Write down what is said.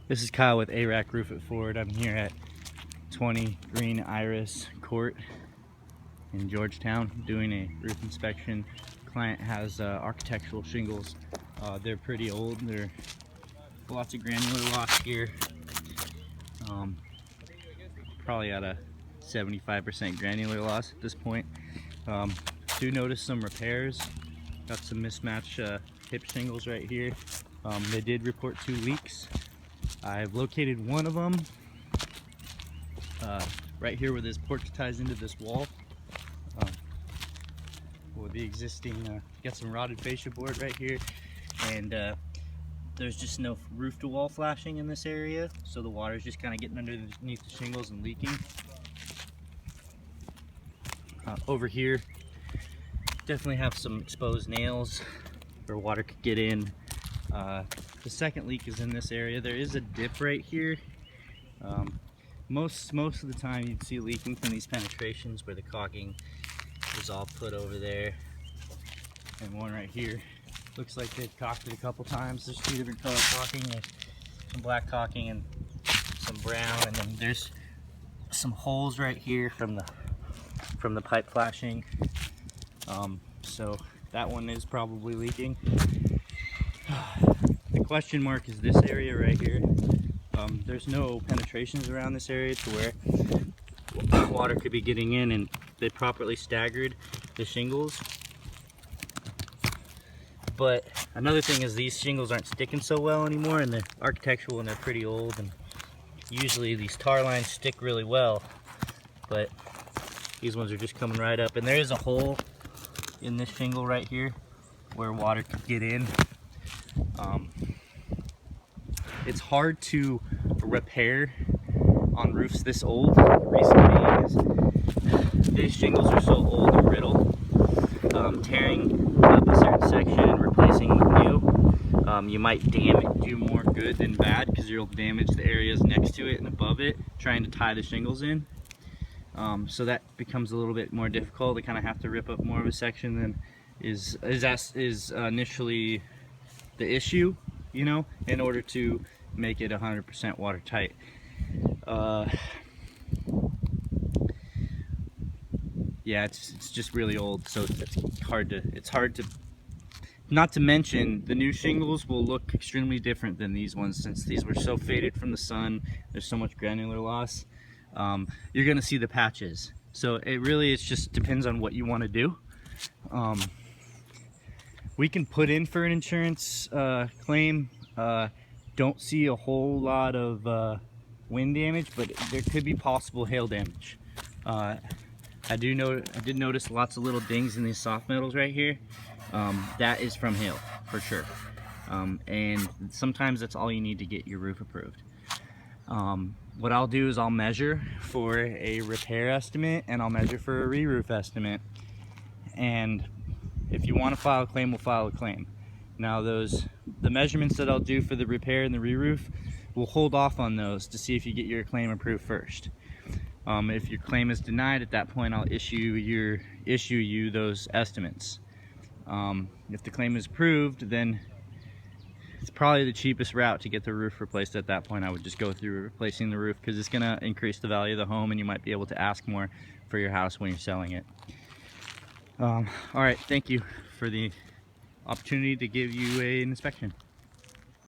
This is Kyle with ARAC Roof It Forward. I'm here at 20 Green Iris Court in Georgetown doing a roof inspection. Client has architectural shingles. They're pretty old. They're lots of granular loss here. Probably at a 75% granular loss at this point. Do notice some repairs. Got some mismatched hip shingles right here. They did report 2 leaks. I've located one of them right here where this porch ties into this wall. With the existing, got some rotted fascia board right here, and there's just no roof to wall flashing in this area, so the water's just kind of getting underneath the shingles and leaking. Over here, definitely have some exposed nails where water could get in. The second leak is in this area. There is a dip right here. Most of the time you'd see leaking from these penetrations where the caulking is all put over there, and one right here. Looks like they've caulked it a couple times. There's 2 different color caulking. There's some black caulking and some brown, and then there's some holes right here from the pipe flashing. So that one is probably leaking. The question mark is this area right here. There's no penetrations around this area to where water could be getting in, and they properly staggered the shingles. But another thing is these shingles aren't sticking so well anymore, and they're architectural and they're pretty old, and usually these tar lines stick really well, but these ones are just coming right up. And there is a hole in this shingle right here where water could get in. It's hard to repair on roofs this old. The reason being is these shingles are so old and brittle. Tearing up a certain section and replacing with new, you might do more good than bad, because you'll damage the areas next to it and above it trying to tie the shingles in. So that becomes a little bit more difficult. They kind of have to rip up more of a section than is initially the issue, you know, in order to make it 100% watertight. Yeah, it's just really old, so it's hard to, not to mention the new shingles will look extremely different than these ones, since these were so faded from the sun. There's so much granular loss. You're gonna see the patches. So it just depends on what you want to do. We can put in for an insurance claim. Don't see a whole lot of wind damage, but there could be possible hail damage. I did notice lots of little dings in these soft metals right here. That is from hail for sure. And sometimes that's all you need to get your roof approved. What I'll do is I'll measure for a repair estimate, and I'll measure for a re-roof estimate. And if you want to file a claim, we'll file a claim. Now the measurements that I'll do for the repair and the re-roof, we'll hold off on those to see if you get your claim approved first. If your claim is denied, at that point I'll issue you those estimates. If the claim is approved, then it's probably the cheapest route to get the roof replaced. At that point I would just go through replacing the roof, because it's going to increase the value of the home, and you might be able to ask more for your house when you're selling it. Alright, thank you for the opportunity to give you an inspection.